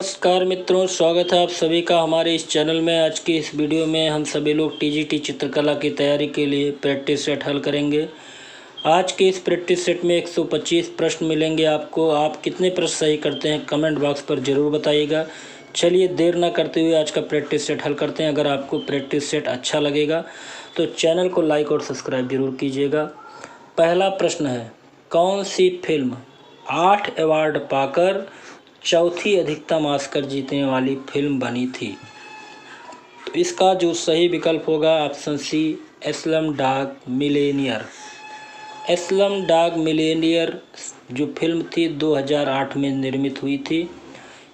नमस्कार मित्रों, स्वागत है आप सभी का हमारे इस चैनल में। आज की इस वीडियो में हम सभी लोग टीजीटी चित्रकला की तैयारी के लिए प्रैक्टिस सेट हल करेंगे। आज के इस प्रैक्टिस सेट में 125 प्रश्न मिलेंगे आपको। आप कितने प्रश्न सही करते हैं कमेंट बॉक्स पर ज़रूर बताइएगा। चलिए देर ना करते हुए आज का प्रैक्टिस सेट हल करते हैं। अगर आपको प्रैक्टिस सेट अच्छा लगेगा तो चैनल को लाइक और सब्सक्राइब जरूर कीजिएगा। पहला प्रश्न है, कौन सी फिल्म 8 अवार्ड पाकर चौथी अधिकतम ऑस्कर जीतने वाली फिल्म बनी थी? तो इसका जो सही विकल्प होगा option C, Slumdog Millionaire. Slumdog Millionaire जो फिल्म थी 2008 में निर्मित हुई थी।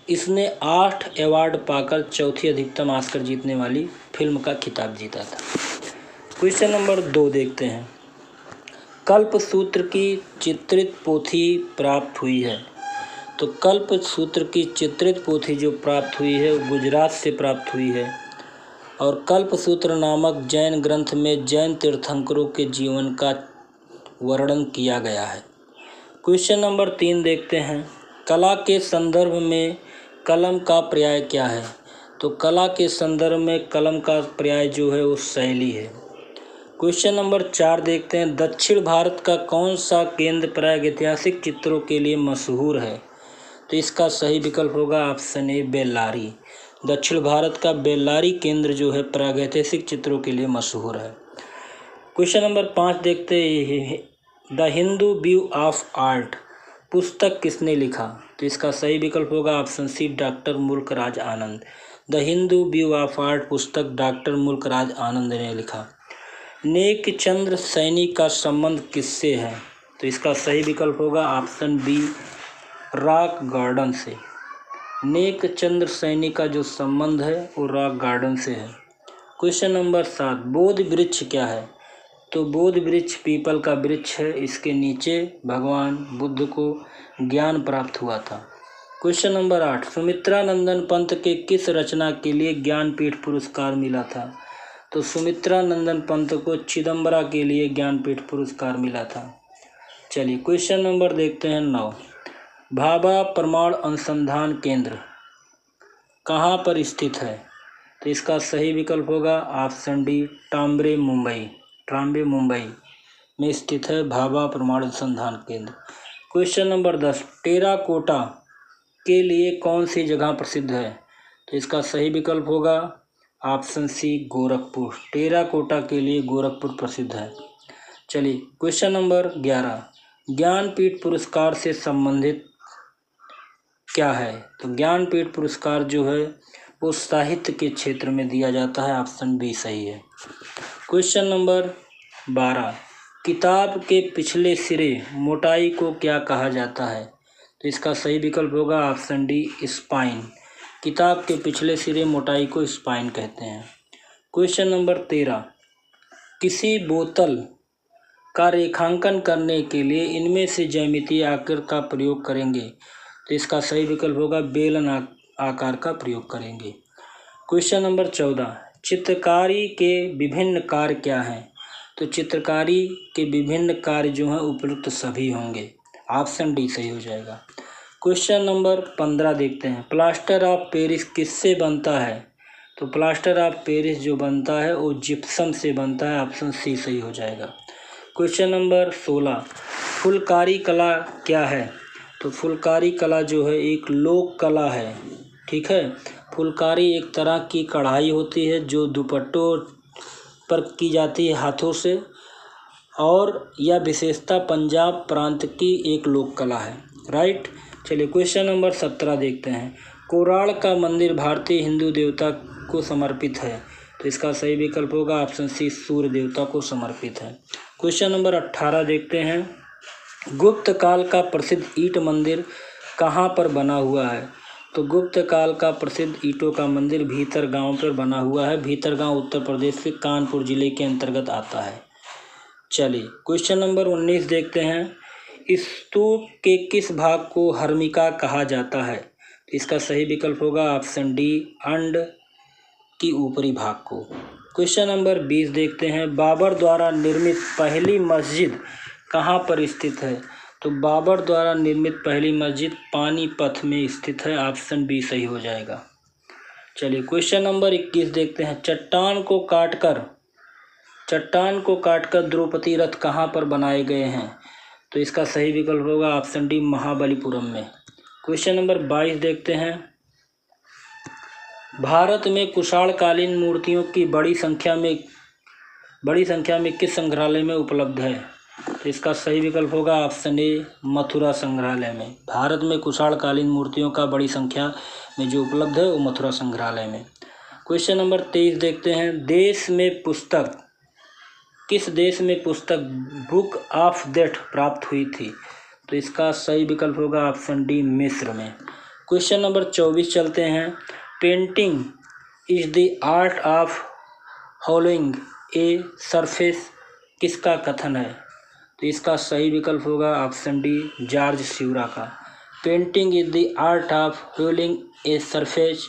इसने 8 अवार्ड पाकर चौथी अधिकतम ऑस्कर जीतने वाली फिल्म का खिताब जीता था। क्वेश्चन नंबर 2 देखते हैं। कल्पसूत्र की चित्रित पोथी प्राप्त हुई है। तो कल्पसूत्र की चित्रित पोथी जो प्राप्त हुई है वो गुजरात से प्राप्त हुई है और कल्पसूत्र नामक जैन ग्रंथ में जैन तीर्थंकरों के जीवन का वर्णन किया गया है। क्वेश्चन नंबर 3 देखते हैं। कला के संदर्भ में कलम का पर्याय क्या है? तो कला के संदर्भ में कलम का पर्याय जो है वो शैली है। क्वेश्चन नंबर 4 देखते हैं। दक्षिण भारत का कौन सा केंद्र प्रागैतिहासिक चित्रों के लिए मशहूर है? तो इसका सही विकल्प होगा ऑप्शन ए, बेल्लारी। दक्षिण भारत का बेल्लारी केंद्र जो है प्रागैतिहासिक चित्रों के लिए मशहूर है। क्वेश्चन नंबर 5 देखते हैं। The Hindu view of art पुस्तक किसने लिखा? तो इसका सही विकल्प होगा option C, doctor Mulk Raj Anand. The Hindu view of art पुस्तक डॉक्टर मुल्क राज आनंद ने लिखा। नेक चंद्र सैनी का संबंध किससे है? तो इसका सही विकल्प होगा ऑप्शन बी, रॉक गार्डन से। नेक चंद्र सैनी का जो संबंध है वो रॉक गार्डन से है। क्वेश्चन नंबर 7, बोध वृक्ष क्या है? तो बोध वृक्ष पीपल का वृक्ष है। इसके नीचे भगवान बुद्ध को ज्ञान प्राप्त हुआ था। क्वेश्चन नंबर 8, सुमित्रा नंदन पंत के किस रचना के लिए ज्ञानपीठ पुरस्कार मिला था? तो सुमित्रा नंदन पंत को चिदम्बरा के लिए ज्ञानपीठ पुरस्कार मिला था। चलिए क्वेश्चन नंबर देखते हैं 9, भाभा परमाणु अनुसंधान केंद्र कहाँ पर स्थित है? तो इसका सही विकल्प होगा ऑप्शन डी, ट्राम्बे मुंबई में स्थित है भाभा परमाणु अनुसंधान केंद्र। क्वेश्चन नंबर 10, टेराकोटा के लिए कौन सी जगह प्रसिद्ध है? तो इसका सही विकल्प होगा ऑप्शन सी, गोरखपुर। टेराकोटा के लिए गोरखपुर प्रसिद्ध है। चलिए क्वेश्चन नंबर 11, ज्ञानपीठ पुरस्कार से संबंधित क्या है? तो ज्ञानपीठ पुरस्कार जो है वो साहित्य के क्षेत्र में दिया जाता है। ऑप्शन बी सही है। क्वेश्चन नंबर 12, किताब के पिछले सिरे मोटाई को क्या कहा जाता है? तो इसका सही विकल्प होगा ऑप्शन डी, स्पाइन। किताब के पिछले सिरे मोटाई को स्पाइन कहते हैं। क्वेश्चन नंबर 13, किसी बोतल का रेखांकन करने के लिए इनमें से ज्यामितीय आकार का प्रयोग करेंगे? तो इसका सही विकल्प होगा बेलन आकार का प्रयोग करेंगे। क्वेश्चन नंबर 14, चित्रकारी के विभिन्न कार्य क्या हैं? तो चित्रकारी के विभिन्न कार्य जो हैं उपयुक्त सभी होंगे। ऑप्शन डी सही हो जाएगा। क्वेश्चन नंबर 15 देखते हैं। प्लास्टर ऑफ पेरिस किससे बनता है? तो प्लास्टर ऑफ पेरिस जो बनता है वो जिप्सम से बनता है। ऑप्शन सी सही हो जाएगा। क्वेश्चन नंबर 16, फुलकारी कला क्या है? तो फुलकारी कला जो है एक लोक कला है। ठीक है, फुलकारी एक तरह की कढ़ाई होती है जो दुपट्टों पर की जाती है हाथों से, और यह विशेषता पंजाब प्रांत की एक लोक कला है। राइट। चलिए क्वेश्चन नंबर 17 देखते हैं। कोराड़ का मंदिर भारतीय हिंदू देवता को समर्पित है। तो इसका सही विकल्प होगा ऑप्शन सी, सूर्य देवता को समर्पित है। क्वेश्चन नंबर 18 देखते हैं। गुप्त काल का प्रसिद्ध ईंट मंदिर कहाँ पर बना हुआ है? तो गुप्त काल का प्रसिद्ध ईंटों का मंदिर भीतर गांव पर बना हुआ है। भीतर गांव उत्तर प्रदेश के कानपुर जिले के अंतर्गत आता है। चलिए क्वेश्चन नंबर 19 देखते हैं। स्तूप के किस भाग को हर्मिका कहा जाता है? इसका सही विकल्प होगा ऑप्शन डी, अंड की ऊपरी भाग को। क्वेश्चन नंबर 20 देखते हैं। बाबर द्वारा निर्मित पहली मस्जिद कहाँ पर स्थित है? तो बाबर द्वारा निर्मित पहली मस्जिद पानीपत में स्थित है। ऑप्शन बी सही हो जाएगा। चलिए क्वेश्चन नंबर 21 देखते हैं। चट्टान को काटकर द्रौपदी रथ कहाँ पर बनाए गए हैं? तो इसका सही विकल्प होगा ऑप्शन डी महाबलीपुरम में। क्वेश्चन नंबर 22 देखते हैं। भारत में कुषाणकालीन मूर्तियों की बड़ी संख्या में किस संग्रहालय में उपलब्ध है? तो इसका सही विकल्प होगा ऑप्शन ए मथुरा संग्रहालय में। भारत में कुषाणकालीन मूर्तियों का बड़ी संख्या में जो उपलब्ध है वो मथुरा संग्रहालय में। क्वेश्चन नंबर 23 देखते हैं। किस देश में पुस्तक बुक ऑफ डेथ प्राप्त हुई थी? तो इसका सही विकल्प होगा ऑप्शन डी मिस्र में। क्वेश्चन नंबर 24 चलते हैं। Painting is the art of hollowing a surface किसका कथन है? तो इसका सही विकल्प होगा ऑप्शन डी जॉर्ज सिवरा का। Painting is the art of hollowing a surface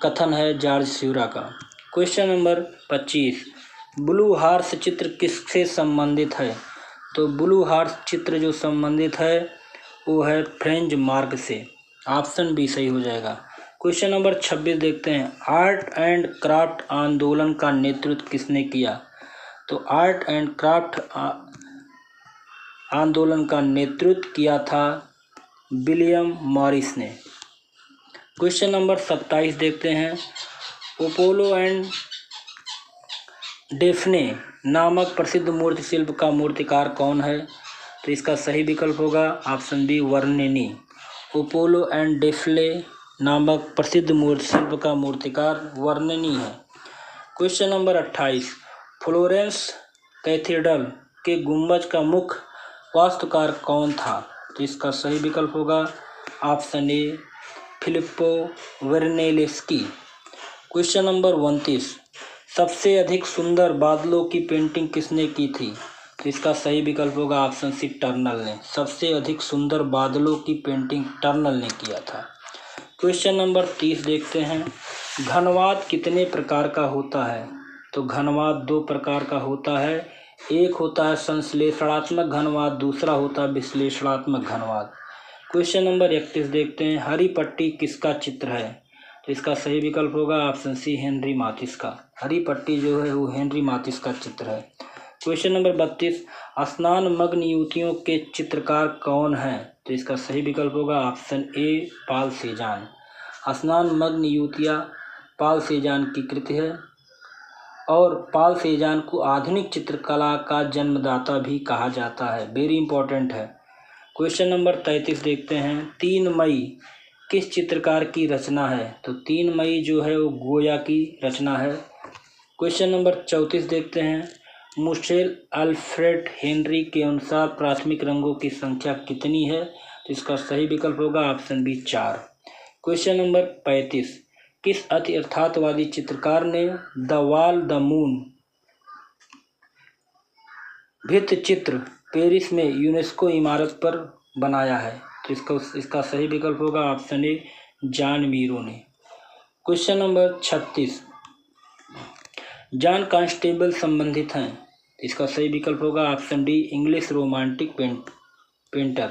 कथन है जॉर्ज सिवरा का। Question number 25। ब्लू हार्स चित्र किससे संबंधित है? तो ब्लू हार्स चित्र जो संबंधित है वो है फ्रेंच मार्क से। ऑप्शन बी सही हो जाएगा। क्वेश्चन नंबर 26 देखते हैं। आर्ट एंड क्राफ्ट आंदोलन का नेतृत्व किसने किया? तो आर्ट एंड क्राफ्ट आंदोलन का नेतृत्व किया था विलियम मॉरिस ने। क्वेश्चन नंबर 27 देखते हैं। अपोलो एंड डेफने नामक प्रसिद्ध मूर्ति शिल्प का मूर्तिकार कौन है? तो इसका सही विकल्प होगा ऑप्शन बी वर्णिनी। अपोलो एंड डेफने नामक प्रसिद्ध मूर्ति शिल्प का मूर्तिकार वर्णिनी है। Question number 28। फ्लोरेंस कैथेड्रल के गुंबज का मुख्य वास्तुकार कौन था? तो इसका सही विकल्प होगा ऑप्शन ए फिलिप्पो वेरनेलेस्की। Question number 29। सबसे अधिक सुंदर बादलों की पेंटिंग किसने की थी? तो इसका सही विकल्प होगा ऑप्शन सी टर्नल ने। सबसे अधिक सुंदर बादलों की पेंटिंग टर्नल ने किया था। क्वेश्चन नंबर 30 देखते हैं। घनवाद कितने प्रकार का होता है? तो घनवाद 2 प्रकार का होता है। एक होता है संश्लेषणात्मक घनवाद, दूसरा होता है विश्लेषणात्मक घनवाद। क्वेश्चन नंबर 31 देखते हैं। हरी पट्टी किसका चित्र है? तो इसका सही विकल्प होगा ऑप्शन सी हेनरी माथिस का। हरी पट्टी जो है वो हेनरी माथिस का चित्र है। Question number 32। स्नान मग्न युवतियों के चित्रकार कौन है? तो इसका सही विकल्प होगा ऑप्शन ए पाल सेजान। स्नान मग्न युवतियाँ पाल सेजान की कृति है और पाल सेजान को आधुनिक चित्रकला का जन्मदाता भी कहा जाता है। वेरी इंपॉर्टेंट है। क्वेश्चन नंबर 33 देखते हैं। 3 मई किस चित्रकार की रचना है? तो 3 मई जो है वो गोया की रचना है। क्वेश्चन नंबर 34 देखते हैं। मिशेल अल्फ्रेड हेनरी के अनुसार प्राथमिक रंगों की संख्या कितनी है? तो इसका सही विकल्प होगा ऑप्शन बी 4। Question number 35। किस अति यथार्थवादी चित्रकार ने द वॉल द मून भित्ति चित्र पेरिस में यूनेस्को इमारत पर बनाया है? तो इसका सही विकल्प होगा ऑप्शन ए जॉन मीरो ने। Question number 36। जॉन कांस्टेबल संबंधित हैं? इसका सही विकल्प होगा option D English romantic painter.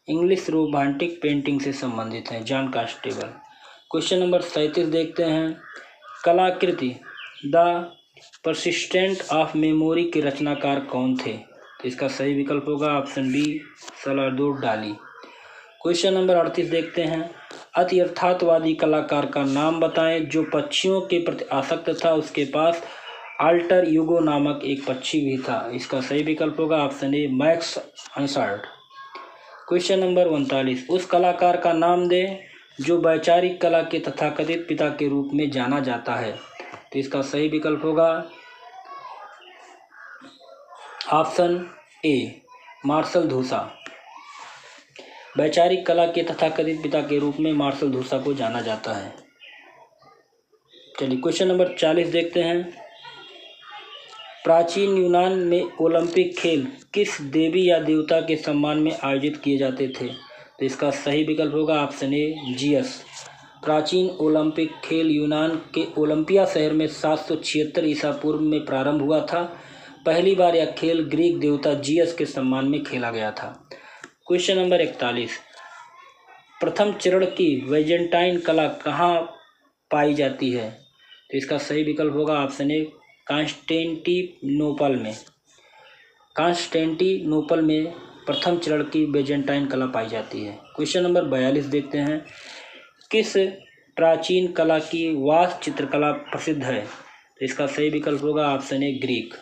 English romantic painting से संबंधित हैं जॉन कांस्टेबल। क्वेश्चन नंबर 37 देखते हैं। कलाकृति द परसिस्टेंट ऑफ मेमोरी के रचनाकार कौन थे? तो इसका सही विकल्प होगा ऑप्शन बी सलावडोर डाली। क्वेश्चन नंबर 38 देखते हैं। अति यथार्थवादी कलाकार का नाम बताएं जो पक्षियों के प्रति आसक्त था। उसके पास अल्टर यूगो नामक एक पक्षी भी था। इसका सही विकल्प होगा option A Max Hansard. Question number 39। उस कलाकार का नाम दें जो वैचारिक कला के तथाकथित पिता के रूप में जाना जाता है। तो इसका सही विकल्प होगा ऑप्शन ए मार्शल धूसा। वैचारिक कला के तथाकथित पिता के रूप में मार्शल धूसा को जाना जाता है। चलिए क्वेश्चन नंबर 40 देखते हैं। प्राचीन यूनान में ओलंपिक खेल किस देवी या देवता के सम्मान में आयोजित किए जाते थे? तो इसका सही विकल्प होगा ऑप्शन ए जियस। प्राचीन ओलंपिक खेल यूनान के ओलंपिया शहर में 776 ईसा पूर्व में प्रारंभ हुआ था। पहली बार यह खेल ग्रीक देवता जियस के सम्मान में खेला गया था। क्वेश्चन नंबर 41, प्रथम चरण की बैजेंटाइन कला कहाँ पाई जाती है? तो इसका सही विकल्प होगा ऑप्शन ए कॉन्स्टेंटिनोपल में। कॉन्स्टेंटिनोपल में प्रथम चरण की बैजेंटाइन कला पाई जाती है। क्वेश्चन नंबर 42 देखते हैं, किस प्राचीन कला की वास्तु चित्रकला प्रसिद्ध है? तो इसका सही विकल्प होगा ऑप्शन ए ग्रीक।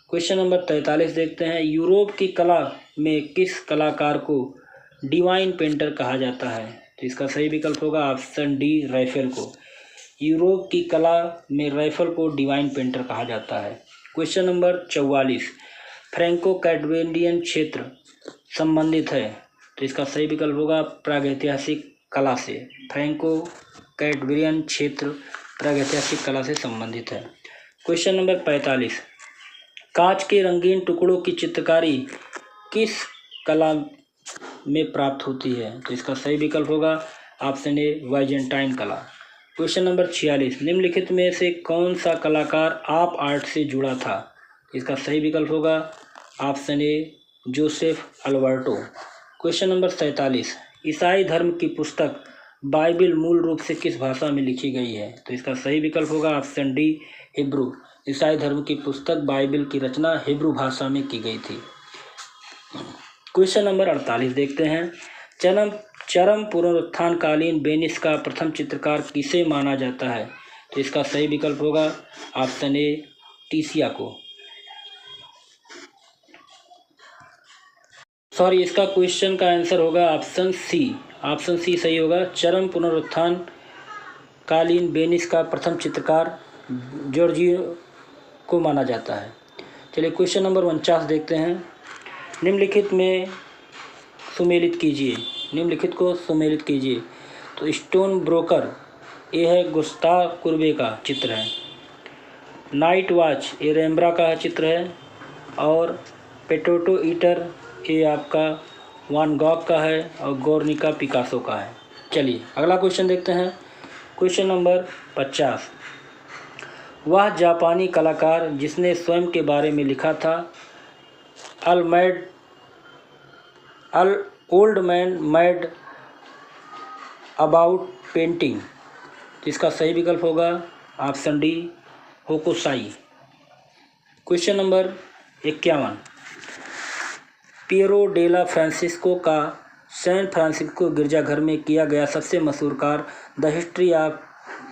क्वेश्चन नंबर 43 देखते हैं, यूरोप की कला में किस कलाकार को डिवाइन पेंटर कहा जाता है? तो इसका सही विकल्प होगा ऑप्शन डी रैफेल को। यूरोप की कला में रैफेल को डिवाइन पेंटर कहा जाता है। क्वेश्चन नंबर 44, फ्रैंको कैडवेंडियन क्षेत्र संबंधित है? तो इसका सही विकल्प होगा प्रागैतिहासिक कला से। फ्रैंको कैडवेरियन क्षेत्र प्रागैतिहासिक कला से संबंधित है। क्वेश्चन नंबर 45, कांच के रंगीन टुकड़ों की चित्रकारी किस कला में प्राप्त होती है? तो इसका सही विकल्प होगा ऑप्शन ए बाइजेंटाइन कला। क्वेश्चन नंबर 46, निम्नलिखित में से कौन सा कलाकार आप आर्ट से जुड़ा था? इसका सही विकल्प होगा ऑप्शन ए जोसेफ अल्बर्टो। क्वेश्चन नंबर 47, ईसाई धर्म की पुस्तक बाइबिल मूल रूप से किस भाषा में लिखी गई है? तो इसका सही विकल्प होगा ऑप्शन डी हिब्रू। ईसाई धर्म की पुस्तक बाइबिल की रचना हिब्रू भाषा में की गई थी। क्वेश्चन नंबर 48 देखते हैं, चरम पुनरुत्थानकालीन वेनिस का प्रथम चित्रकार किसे माना जाता है? तो इसका सही विकल्प होगा ऑप्शन ए टीसिया को। सॉरी, इसका क्वेश्चन का आंसर होगा ऑप्शन सी। ऑप्शन सी सही होगा। चरम पुनरुत्थान कालीन वेनिस का प्रथम चित्रकार जॉर्जियो को माना जाता है। चलिए क्वेश्चन नंबर 49 देखते हैं, निम्नलिखित में सुमेलित कीजिए। निम्नलिखित को सुमेलित कीजिए। तो स्टोन ब्रोकर ये है गुस्ताव कुर्बे का चित्र है। नाइट वॉच ये रेम्ब्रा का चित्र है। और पोटैटो ईटर ये आपका वान गॉग का है। और गोर्निका पिकासो का है। चलिए अगला क्वेश्चन देखते हैं। क्वेश्चन नंबर 50, वह जापानी कलाकार जिसने स्वयं के बारे में लिखा था old man mad about painting, इसका सही विकल्प होगा option D Hokusai. Question number 51, Piero della Francesca का सैन फ्रांसिस्को गिरजाघर में किया गया सबसे मशहूर कार्य the history of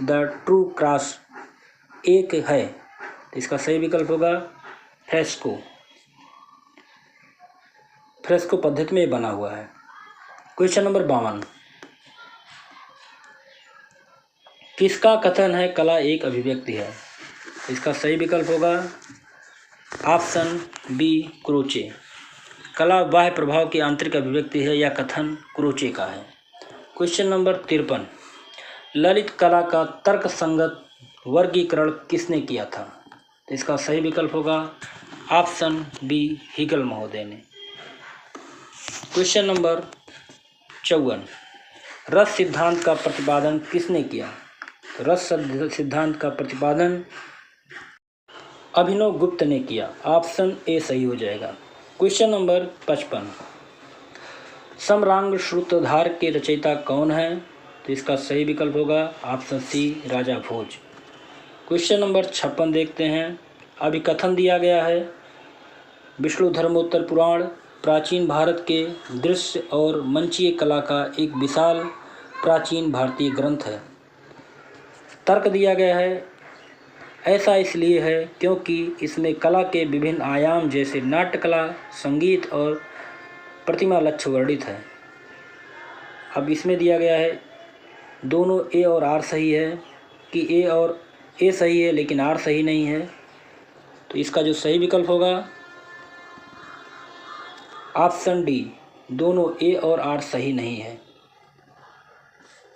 the true cross एक है। तो इसका सही विकल्प होगा फ्रेस्को। फ्रेस्को पद्धति में बना हुआ है। क्वेश्चन नंबर 52, किसका कथन है कला एक अभिव्यक्ति है? इसका सही विकल्प होगा ऑप्शन बी क्रोचे। कला बाह्य प्रभाव की आंतरिक अभिव्यक्ति है। यह कथन क्रोचे का है। क्वेश्चन नंबर 53, ललित कला का तर्क संगत वर्गीकरण किसने किया था? तो इसका सही विकल्प होगा ऑप्शन बी हीगल महोदय ने। क्वेश्चन नंबर 54, रस सिद्धांत का प्रतिपादन किसने किया? रस सिद्धांत का प्रतिपादन अभिनव गुप्त ने किया। ऑप्शन ए सही हो जाएगा। क्वेश्चन नंबर 55, समरांग सूत्रधार के रचयिता कौन है? तो इसका सही विकल्प होगा ऑप्शन सी राजा भोज। क्वेश्चन नंबर 56 देखते हैं। अभिकथन दिया गया है विष्णु धर्मोत्तर पुराण प्राचीन भारत के दृश्य और मंचीय कला का एक विशाल प्राचीन भारतीय ग्रंथ है। तर्क दिया गया है ऐसा इसलिए है क्योंकि इसमें कला के विभिन्न आयाम जैसे नाट्यकला, संगीत और प्रतिमा लक्ष्य वर्णित है। अब इसमें दिया गया है दोनों ए और आर सही है कि ए और ए सही है लेकिन आर सही नहीं है। तो इसका जो सही विकल्प होगा ऑप्शन डी, दोनों ए और आर सही नहीं है।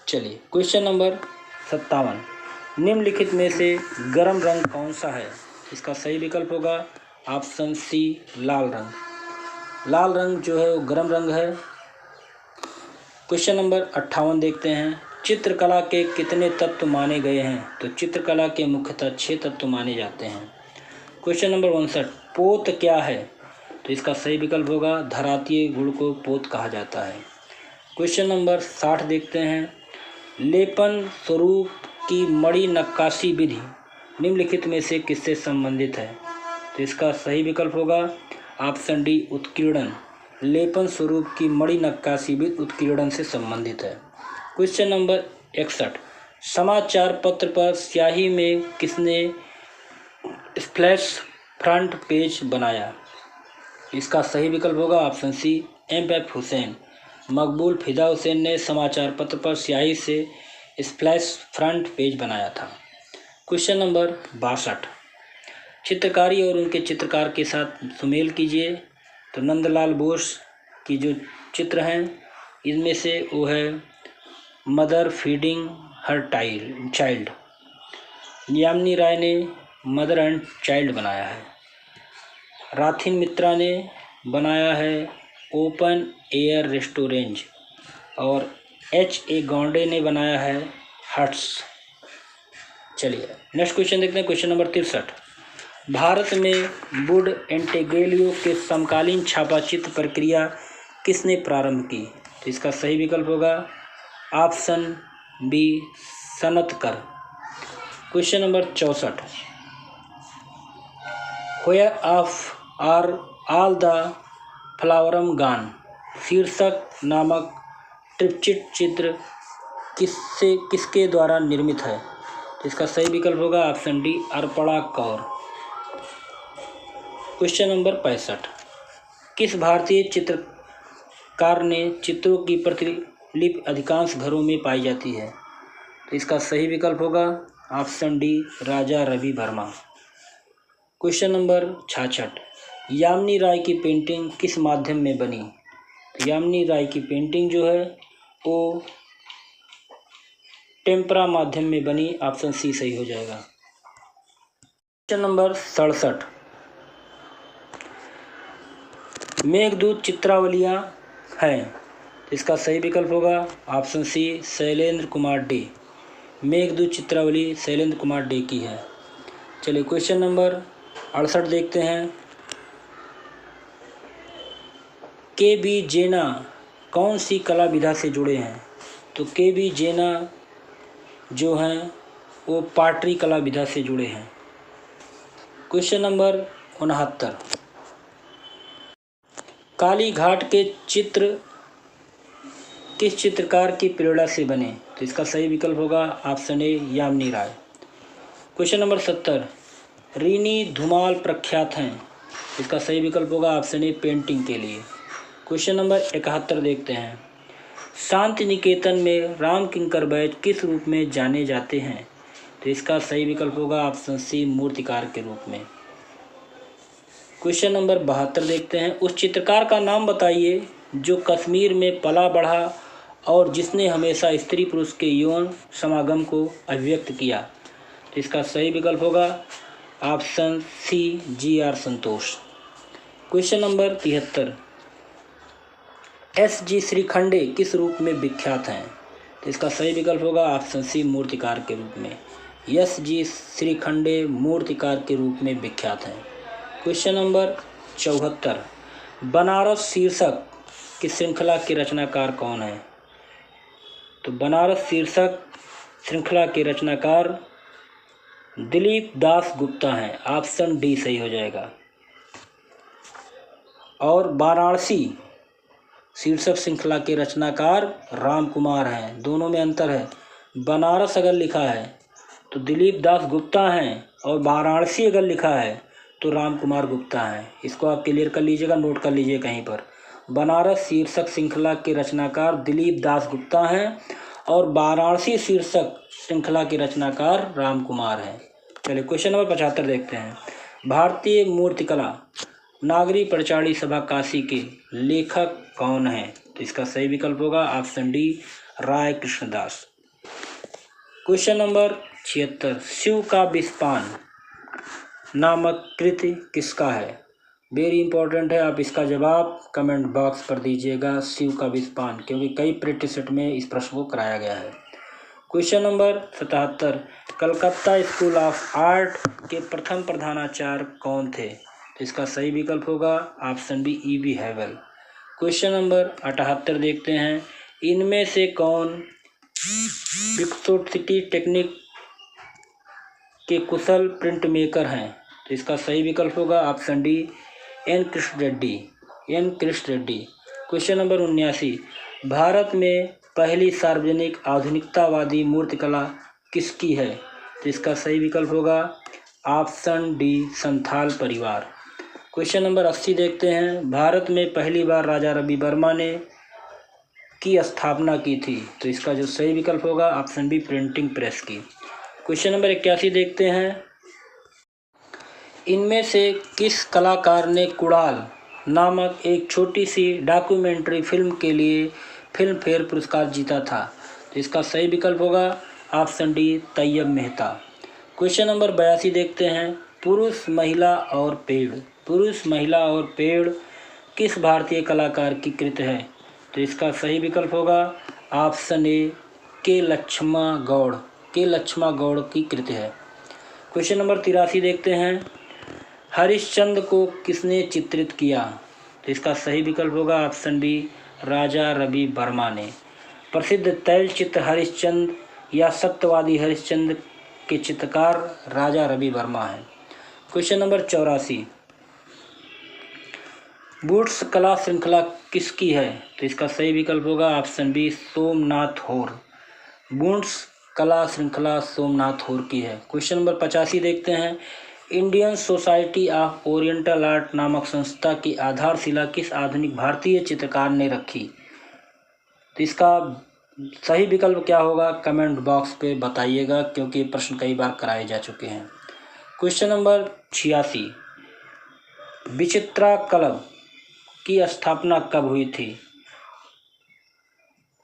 चलिए क्वेश्चन नंबर 57, निम्नलिखित में से गर्म रंग कौन सा है? इसका सही विकल्प होगा ऑप्शन सी लाल रंग। लाल रंग जो है वो गर्म रंग है। क्वेश्चन नंबर 58 देखते हैं। चित्रकला के कितने तत्व माने गए हैं? तो चित्रकला के मुख्यतः 6 तत्व माने जाते हैं। क्वेश्चन नंबर 59, पोत क्या है? तो इसका सही विकल्प होगा धरातीय गुण को पोत कहा जाता है। क्वेश्चन नंबर 60 देखते हैं, लेपन स्वरूप की मणि नक्काशी विधि निम्नलिखित में से किससे संबंधित है? तो इसका सही विकल्प होगा ऑप्शन डी उत्कीर्णन। लेपन स्वरूप की मणि नक्काशी विधि उत्कीर्णन से संबंधित है। क्वेश्चन नंबर 61, समाचार पत्र पर स्याही में किसने स्प्लैश फ्रंट पेज बनाया? इसका सही विकल्प होगा ऑप्शन सी एम.एफ. हुसैन। मकबूल फिदा हुसैन ने समाचार पत्र पर स्याही से स्प्लैश फ्रंट पेज बनाया था। क्वेश्चन नंबर 62, चित्रकारी और उनके चित्रकार के साथ सुमेल कीजिए। तो नंदलाल बोस की जो चित्र हैं इनमें से वो है mother feeding her child. Yamini Roy ने मदर एंड चाइल्ड बनाया है। राथिन मित्रा ने बनाया है ओपन एयर रेस्टोरेंट और H.A. गौंडे ने बनाया है हट्स। चलिए नेक्स्ट क्वेश्चन देखते हैं। क्वेश्चन नंबर 63, भारत में वुड इंटेग्रेलियो के समकालीन छापा चित्र प्रक्रिया किसने प्रारंभ की? तो इसका सही विकल्प होगा ऑप्शन बी सनतकर। Question number 64, where of are all the flowers gone शीर्षक नामक ट्रिपचिट चित्र किसके द्वारा निर्मित है? तो इसका सही विकल्प होगा option D Arpana Kaur. Question number 65, किस भारतीय चित्रकार ने चित्रों की प्रतिलिपि अधिकांश घरों में पाई जाती है? तो इसका सही विकल्प होगा option D Raja Ravi Varma. Question number 66, Yamini राय की पेंटिंग किस माध्यम में बनी? तो यामिनी राय की पेंटिंग जो है वो टेम्परा माध्यम में बनी। ऑप्शन सी सही हो जाएगा। क्वेश्चन नंबर 67, मेघदूत चित्रावलियाँ हैं। इसका सही विकल्प होगा ऑप्शन सी शैलेंद्र कुमार डे। मेघदूत चित्रावली शैलेंद्र कुमार डे की है। चलिए क्वेश्चन नंबर 68 देखते हैं, के.बी. जेना कौन सी कला विधा से जुड़े हैं? तो के.बी. जेना जो हैं वो पाटरी कला विधा से जुड़े हैं। क्वेश्चन नंबर 69, काली घाट के चित्र किस चित्रकार की प्रेरणा से बने? तो इसका सही विकल्प होगा option A Yamini Rai. Question number 70, Rini Dhumal प्रख्यात हैं। इसका सही विकल्प होगा ऑप्शन ए पेंटिंग के लिए। क्वेश्चन नंबर 71 देखते हैं, शांति निकेतन में राम किंकर बैज किस रूप में जाने जाते हैं? तो इसका सही विकल्प होगा ऑप्शन सी मूर्तिकार के रूप में। क्वेश्चन नंबर 72 देखते हैं, उस चित्रकार का नाम बताइए जो कश्मीर में पला बढ़ा और जिसने हमेशा स्त्री पुरुष के यौन समागम को अभिव्यक्त किया। तो इसका सही विकल्प होगा option C G.R. Santosh. Question number 73, S.G. Shrikhande किस रूप में विख्यात हैं? तो इसका सही विकल्प होगा ऑप्शन सी मूर्तिकार के रूप में। S.G. श्रीखंडे मूर्तिकार के रूप में विख्यात हैं। क्वेश्चन नंबर 74, बनारस शीर्षक की श्रृंखला के रचनाकार कौन है? तो बनारस शीर्षक श्रृंखला के रचनाकार दिलीप दास गुप्ता हैं। ऑप्शन डी सही हो जाएगा। और वाराणसी शीर्षक श्रृंखला के रचनाकार राम कुमार हैं। दोनों में अंतर है, बनारस अगर लिखा है तो दिलीप दास गुप्ता हैं और वाराणसी अगर लिखा है तो राम कुमार गुप्ता हैं। इसको आप क्लियर कर लीजिएगा, नोट कर लीजिए कहीं पर। बनारस शीर्षक श्रृंखला के रचनाकार दिलीप दास गुप्ता हैं और वाराणसी शीर्षक श्रृंखला के रचनाकार राम कुमार हैं। चलिए क्वेश्चन नंबर 75 देखते हैं, भारतीय मूर्तिकला नागरी प्रचारी सभा काशी के लेखक कौन हैं? तो इसका सही विकल्प होगा ऑप्शन डी राय कृष्णदास। क्वेश्चन नंबर 76, शिव का विषपान नामक कृति किसका है? वेरी इंपॉर्टेंट है, आप इसका जवाब कमेंट बॉक्स पर दीजिएगा, शिव का विषपान, क्योंकि कई प्रैक्टिस सेट में इस प्रश्न को कराया गया है। Question number 77, Calcutta school of art के प्रथम प्रधानाचार्य कौन थे? तो इसका सही विकल्प होगा option B E.V. Havell. Question number 78 देखते हैं। इनमें से कौन विस्कोसिटी टेक्निक के कुशल प्रिंट मेकर हैं? तो इसका सही विकल्प होगा option D N Krishna Reddy. Question number 79। Bharat में पहली सार्वजनिक आधुनिकतावादी मूर्तिकला किसकी है? तो इसका सही विकल्प होगा ऑप्शन डी संथाल परिवार। क्वेश्चन नंबर 80 देखते हैं। भारत में पहली बार राजा रवि वर्मा ने की स्थापना की थी? तो इसका जो सही विकल्प होगा ऑप्शन बी प्रिंटिंग प्रेस की। क्वेश्चन नंबर 81 देखते हैं। इनमें से किस कलाकार ने कुड़ाल नामक एक छोटी सी डॉक्यूमेंट्री फिल्म के लिए फिल्म फेयर पुरस्कार जीता था? तो इसका सही विकल्प होगा option D Tyeb Mehta. Question number 82 देखते हैं। पुरुष महिला और पेड़ किस भारतीय कलाकार की कृति है? तो इसका सही विकल्प होगा ऑप्शन ए के लक्ष्मा गौड़ की कृति है। क्वेश्चन नंबर 83 देखते हैं। हरिश्चंद्र को किसने चित्रित किया? तो इसका सही विकल्प होगा ऑप्शन बी राजा रवि वर्मा ने। प्रसिद्ध तैलचित्र हरिश्चंद्र या सत्यवादी हरिश्चंद्र के चित्रकार राजा रवि वर्मा हैं। Question number 84। बूट्स कला श्रृंखला किसकी है? तो इसका सही विकल्प होगा ऑप्शन बी सोमनाथ होर। बूट्स कला श्रृंखला सोमनाथ होर की है। क्वेश्चन नंबर 85 देखते हैं। Indian society of oriental art नामक संस्था की आधारशिला किस आधुनिक भारतीय चित्रकार ने रखी? तो इसका सही विकल्प क्या होगा कमेंट बॉक्स पे बताइएगा, क्योंकि ये प्रश्न कई बार कराए जा चुके हैं। Question number 86। विचित्रा क्लब की स्थापना कब हुई थी?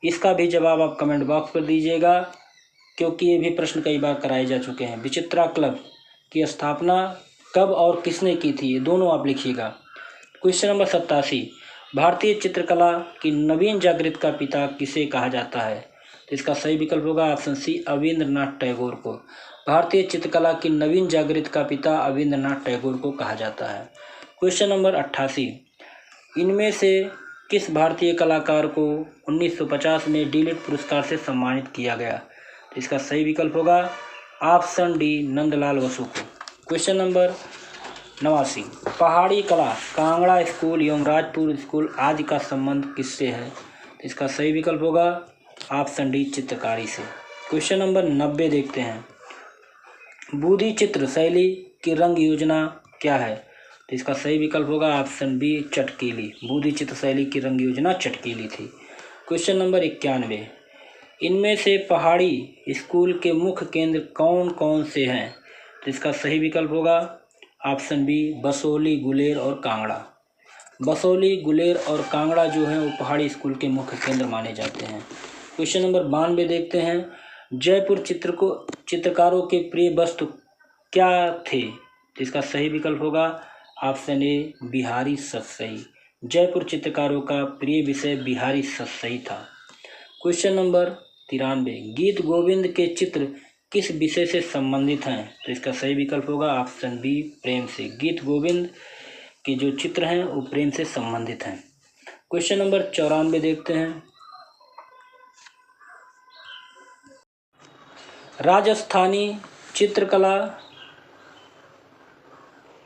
इसका भी जवाब आप कमेंट बॉक्स पर दीजिएगा, क्योंकि ये भी प्रश्न कई बार कराए जा चुके हैं। विचित्रा क्लब की स्थापना कब और किसने की थी, ये दोनों आप लिखिएगा। Question number 87। भारतीय चित्रकला की नवीन जागृत का पिता किसे कहा जाता है? तो इसका सही विकल्प होगा ऑप्शन सी अविंद्रनाथ टैगोर को। भारतीय चित्रकला की नवीन जागृत का पिता अविंद्रनाथ टैगोर को कहा जाता है। Question number 88। इनमें से किस भारतीय कलाकार को 1950 में डीलिट पुरस्कार से सम्मानित किया गया? तो इसका सही विकल्प होगा ऑप्शन डी नंदलाल बसु को। Question number 89। पहाड़ी कला कांगड़ा स्कूल एवं राजपुर स्कूल आदि का संबंध किससे है? तो इसका सही विकल्प होगा ऑप्शन डी चित्रकारी से। क्वेश्चन नंबर 90 देखते हैं। बूदी चित्र शैली की रंग योजना क्या है? तो इसका सही विकल्प होगा ऑप्शन बी चटकीली। बूदी चित्र शैली की रंग योजना चटकीली थी। Question number 91। इनमें से पहाड़ी स्कूल के मुख्य केंद्र कौन कौन से हैं? तो इसका सही विकल्प होगा ऑप्शन बी बसोली, गुलेर और कांगड़ा। बसोली, गुलेर और कांगड़ा जो हैं वो पहाड़ी स्कूल के मुख्य केंद्र माने जाते हैं। क्वेश्चन नंबर 92 देखते हैं। जयपुर चित्रकारों के प्रिय वस्तु क्या थे? तो इसका सही विकल्प होगा ऑप्शन ए बिहारी सतसई। जयपुर चित्रकारों का प्रिय विषय बिहारी सतसई था। Question number 93। गीत गोविंद के चित्र किस विषय से संबंधित हैं? तो इसका सही विकल्प होगा ऑप्शन बी प्रेम से। गीत गोविंद के जो चित्र हैं वो प्रेम से संबंधित हैं। क्वेश्चन नंबर 94 देखते हैं। राजस्थानी चित्रकला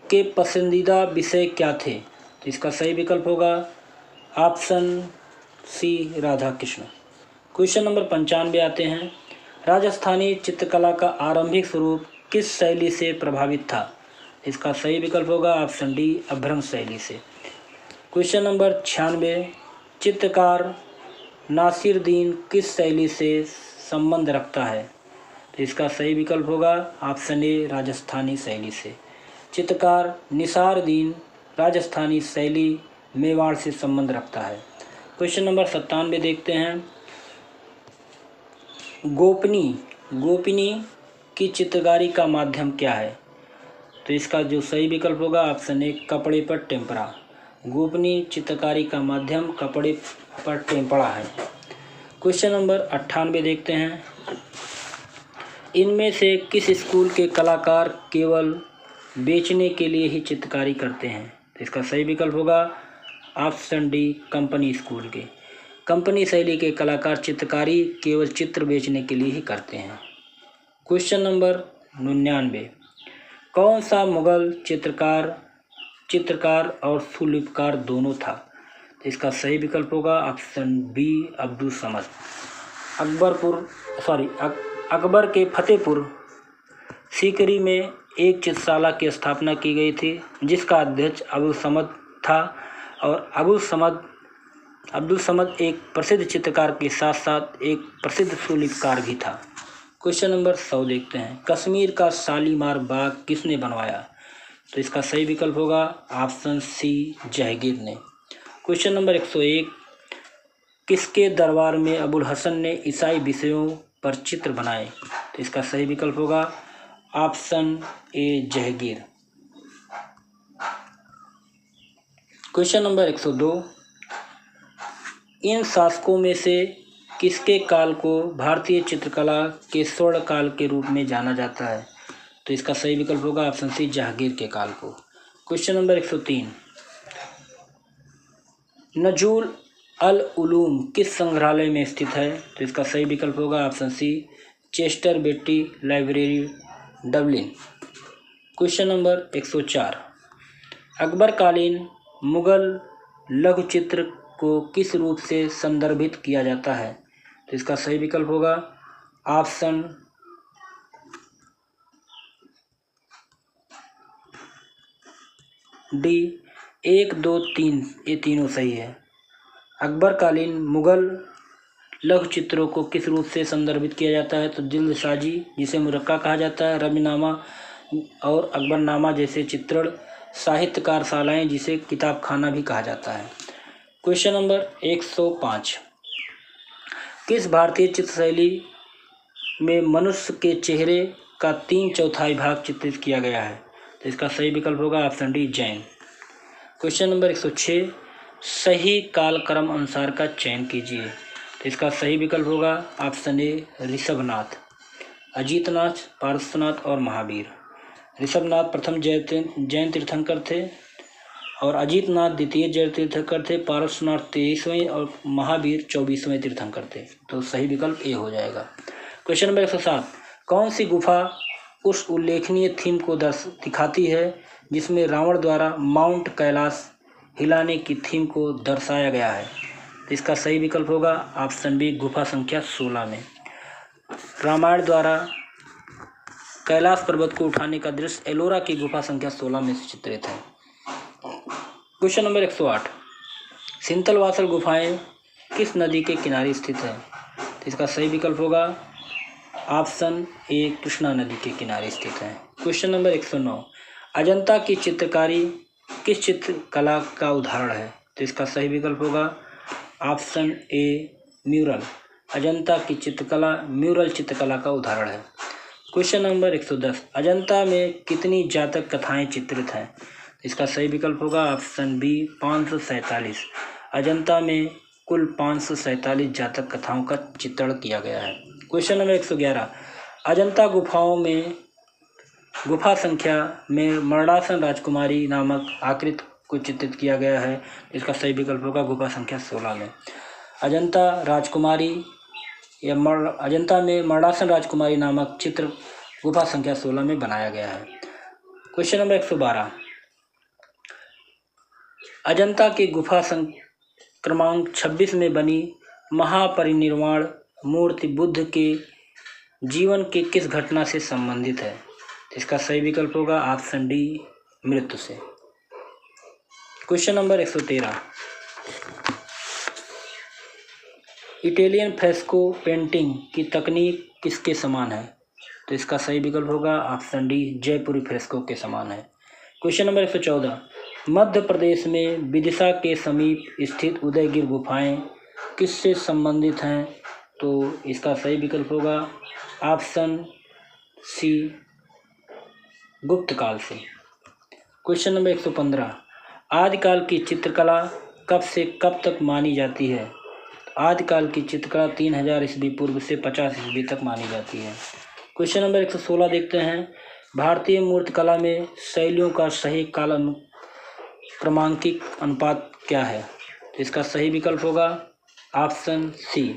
के पसंदीदा विषय क्या थे? तो इसका सही विकल्प होगा option C Radha Krishna. Question number 95 आते हैं। राजस्थानी चित्रकला का आरंभिक स्वरूप किस शैली से प्रभावित था? इसका सही विकल्प होगा ऑप्शन डी अभ्रंश शैली से। Question number 96। चित्रकार नासिरुद्दीन किस शैली से संबंध रखता है? तो इसका सही विकल्प होगा ऑप्शन ए राजस्थानी शैली से। चित्रकार निसारुद्दीन राजस्थानी शैली मेवाड़ से संबंध रखता है। क्वेश्चन नंबर 97 देखते हैं। गोपनी की चित्रकारी का माध्यम क्या है? तो इसका जो सही विकल्प होगा ऑप्शन ए कपड़े पर टेम्परा। गोपनी चित्रकारी का माध्यम कपड़े पर टेम्परा है। क्वेश्चन नंबर 98 देखते हैं। इनमें से किस स्कूल के कलाकार केवल बेचने के लिए ही चित्रकारी करते हैं? तो इसका सही विकल्प होगा ऑप्शन डी, कंपनी स्कूल के। कंपनी शैली के कलाकार चित्रकारी केवल चित्र बेचने के लिए ही करते हैं। क्वेश्चन नंबर 99, कौन सा मुगल चित्रकार और सुलिपकार दोनों था? तो इसका सही विकल्प होगा ऑप्शन बी, अब्दुल समद। अकबर के फतेहपुर सीकरी में एक चित्रशाला की स्थापना की गई थी जिसका अध्यक्ष अब्दुल समद था, और अब्दुल समद एक प्रसिद्ध चित्रकार के साथ साथ एक प्रसिद्ध सुलिपकार भी था। क्वेश्चन नंबर 100 देखते हैं, कश्मीर का शालीमार बाग किसने बनवाया? तो इसका सही विकल्प होगा ऑप्शन सी, जहांगीर ने। क्वेश्चन नंबर 101, किसके दरबार में अबुल हसन ने ईसाई विषयों पर चित्र बनाए? तो इसका सही विकल्प होगा ऑप्शन ए, जहांगीर। क्वेश्चन नंबर 102, इन शासकों में से किसके काल को भारतीय चित्रकला के स्वर्ण काल के रूप में जाना जाता है? तो इसका सही विकल्प होगा ऑप्शन सी, जहांगीर के काल को। क्वेश्चन नंबर 103, नजूल अल उलूम किस संग्रहालय में स्थित है? तो इसका सही विकल्प होगा option C, Chester Beatty library, Dublin. Question number 104, अकबरकालीन मुगल लघु चित्र को किस रूप से संदर्भित किया जाता है? तो इसका सही विकल्प होगा ऑप्शन डी, 1, 2, 3, ये तीनों सही है। अकबरकालीन मुगल लघु चित्रों को किस रूप से संदर्भित किया जाता है? तो जिल्दसाजी, जिसे मुरक्का कहा जाता है, रबीनामा और अकबरनामा जैसे चित्रण, साहित्य कार्यशालाएँ जिसे किताबखाना भी कहा जाता है। क्वेश्चन नंबर 105, किस भारतीय चित्रशैली में मनुष्य के चेहरे का 3/4 भाग चित्रित किया गया है? तो इसका सही विकल्प होगा option D, Jain. Question number 106, सही कालक्रम अनुसार का चयन कीजिए। तो इसका सही विकल्प होगा ऑप्शन ए, ऋषभनाथ। अजीतनाथ, पार्श्वनाथ और महावीर। ऋषभनाथ प्रथम जैन तीर्थंकर थे और अजीतनाथ द्वितीय जैन तीर्थंकर थे, पार्श्वनाथ 23वें और महावीर 24वें तीर्थंकर थे। तो सही विकल्प ए हो जाएगा। क्वेश्चन नंबर 107, कौन सी गुफा उस उल्लेखनीय थीम को दिखाती है जिसमें रावण द्वारा माउंट कैलाश हिलाने की थीम को दर्शाया गया है? तो इसका सही विकल्प होगा ऑप्शन बी, गुफा संख्या 16 में। रामायण द्वारा कैलाश पर्वत को उठाने का दृश्य एलोरा की गुफा संख्या 16 में से चित्रित है। क्वेश्चन नंबर 108, सिंतलवासल गुफाएं किस नदी के किनारे स्थित है? तो इसका सही विकल्प होगा ऑप्शन ए, कृष्णा नदी के किनारे स्थित है। क्वेश्चन नंबर 109, अजंता की चित्रकारी किस चित्रकला का उदाहरण है? तो इसका सही विकल्प होगा ऑप्शन ए, म्यूरल। अजंता की चित्रकला म्यूरल चित्रकला का उदाहरण है। क्वेश्चन नंबर 110, अजंता में कितनी जातक कथाएं चित्रित हैं? इसका सही विकल्प होगा ऑप्शन बी, 547। अजंता में कुल 547 जातक कथाओं का चित्रण किया गया है। क्वेश्चन नंबर 111, अजंता गुफाओं में गुफा संख्या में मरणासन राजकुमारी नामक आकृति को चित्रित किया गया है। इसका सही विकल्प होगा गुफा संख्या 16 में। अजंता में मरणासन राजकुमारी नामक चित्र गुफा संख्या 16 में बनाया गया है। क्वेश्चन नंबर 112, अजंता की गुफा क्रमांक 26 में बनी महापरिनिर्वाण मूर्ति बुद्ध के जीवन के किस घटना से संबंधित है? इसका सही विकल्प होगा ऑप्शन डी, मृत्यु से। Question number 113, Italian fresco painting की तकनीक किसके समान है? तो इसका सही विकल्प होगा ऑप्शन डी, जयपुरी फ्रेस्को के समान है। क्वेश्चन नंबर 114, मध्य प्रदेश में विदिशा के समीप स्थित उदयगिर गुफाएं किससे संबंधित हैं? तो इसका सही विकल्प होगा ऑप्शन सी, गुप्त काल से। क्वेश्चन नंबर 115, आदिकाल की चित्रकला कब से कब तक मानी जाती है? आदिकाल की चित्रकला 3000 ईस्वी पूर्व से 50 ईस्वी तक मानी जाती है। क्वेश्चन नंबर 116 देखते हैं, भारतीय मूर्तिकला में शैलियों का सही काल क्रमांकित अनुपात क्या है? तो इसका सही विकल्प होगा ऑप्शन सी,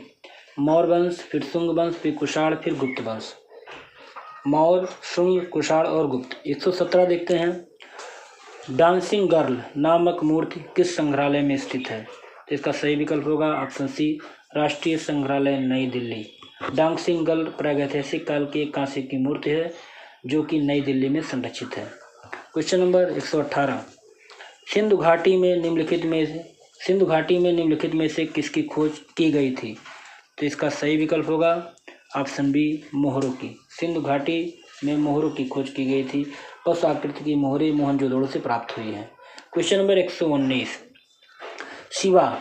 मौर्य वंश, फिर शुंग वंश, फिर कुषाण, फिर गुप्त वंश। मौर्य, शुंग, कुषाण और गुप्त। 117 देखते हैं, डांसिंग गर्ल नामक मूर्ति किस संग्रहालय में स्थित है? तो इसका सही विकल्प होगा ऑप्शन सी, राष्ट्रीय संग्रहालय नई दिल्ली। डांसिंग गर्ल प्रागैतिहासिक काल की एक कांस्य की मूर्ति है जो कि नई दिल्ली में संरक्षित है। क्वेश्चन नंबर 118, सिंधु घाटी में निम्नलिखित में से किसकी खोज की गई थी? तो इसका सही विकल्प होगा ऑप्शन बी, मोहरों की। सिंधु घाटी में मोहरों की खोज की गई थी। पशु आकृति की मोहरें मोहनजोदड़ो से प्राप्त हुई हैं। क्वेश्चन नंबर 119, शिवा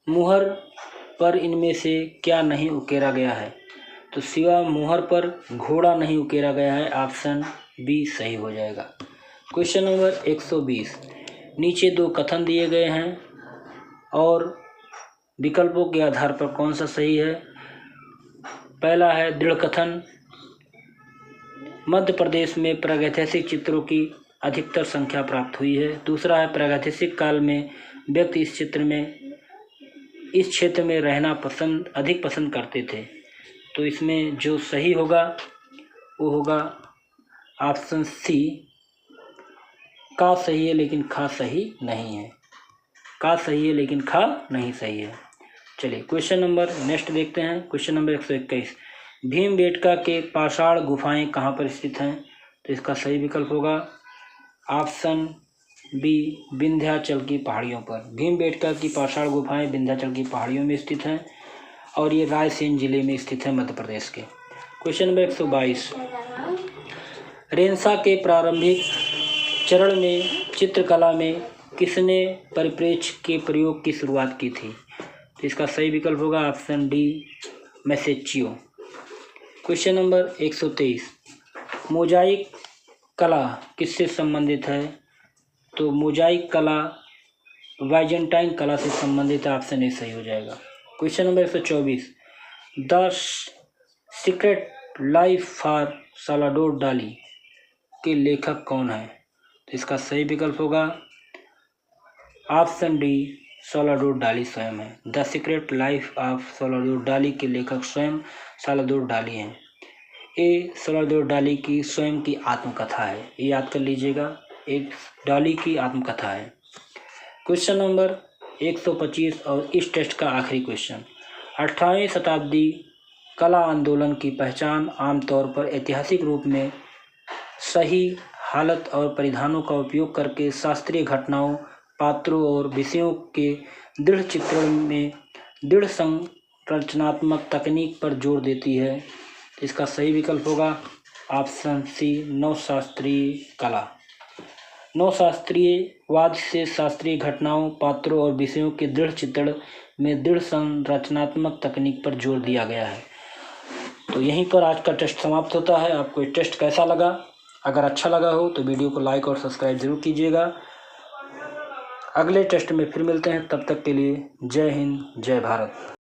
मुहर पर इनमें से क्या नहीं उकेरा गया है? तो शिवा मुहर पर घोड़ा नहीं उकेरा गया है, ऑप्शन बी सही हो जाएगा। क्वेश्चन नंबर 120, नीचे दो कथन दिए गए हैं और विकल्पों के आधार पर कौन सा सही है? पहला है दृढ़ कथन, मध्य प्रदेश में प्रागैतिहासिक चित्रों की अधिकतर संख्या प्राप्त हुई है। दूसरा है प्रागैतिहासिक काल में व्यक्ति इस क्षेत्र में रहना अधिक पसंद करते थे। तो इसमें जो सही होगा वो होगा ऑप्शन सी, का सही है लेकिन खा सही नहीं है। का सही है लेकिन खा नहीं सही है। चलिए क्वेश्चन नंबर नेक्स्ट देखते हैं। क्वेश्चन नंबर 121, भीमबेटका के पाषाण गुफाएं कहाँ पर स्थित हैं? तो इसका सही विकल्प होगा ऑप्शन बी, विंध्याचल की पहाड़ियों पर। भीमबेटका की पाषाण गुफाएं विंध्याचल की पहाड़ियों में स्थित हैं और ये रायसेन जिले में स्थित है, मध्य प्रदेश के। क्वेश्चन नंबर 122, रेनेसां के प्रारंभिक चरण में चित्रकला में किसने परिप्रेक्ष्य के प्रयोग की शुरुआत की थी? तो इसका सही विकल्प होगा option D, Masaccio. Question number 123, mosaic कला किससे संबंधित है? तो मोजाइक कला बाइजेंटाइन कला से संबंधित है, ऑप्शन ए सही हो जाएगा। Question number 124, the secret life for Salvador डाली के लेखक कौन है? तो इसका सही विकल्प होगा ऑप्शन डी, साल्वाडोर डाली स्वयं है। The secret life of Salvador डाली के लेखक स्वयं साल्वाडोर डाली हैं। ये साल्वाडोर डाली की स्वयं की आत्मकथा है, ये याद कर लीजिएगा, एक डाली की आत्मकथा है। क्वेश्चन नंबर 125 और इस टेस्ट का आखिरी क्वेश्चन, 18वीं शताब्दी कला आंदोलन की पहचान आमतौर पर ऐतिहासिक रूप में सही हालत और परिधानों का उपयोग करके शास्त्रीय घटनाओं, पात्रों और विषयों के दृढ़ चित्रण में दृढ़ संरचनात्मक तकनीक पर जोर देती है। इसका सही विकल्प होगा ऑप्शन सी, नवशास्त्रीय कला। नवशास्त्रीयवाद से शास्त्रीय घटनाओं, पात्रों और विषयों के दृढ़ चित्रण में दृढ़ संरचनात्मक तकनीक पर जोर दिया गया है। तो यहीं पर आज का टेस्ट समाप्त होता है। आपको ये टेस्ट कैसा लगा? अगर अच्छा लगा हो तो वीडियो को लाइक और सब्सक्राइब जरूर कीजिएगा। अगले टेस्ट में फिर मिलते हैं, तब तक के लिए जय हिंद, जय भारत।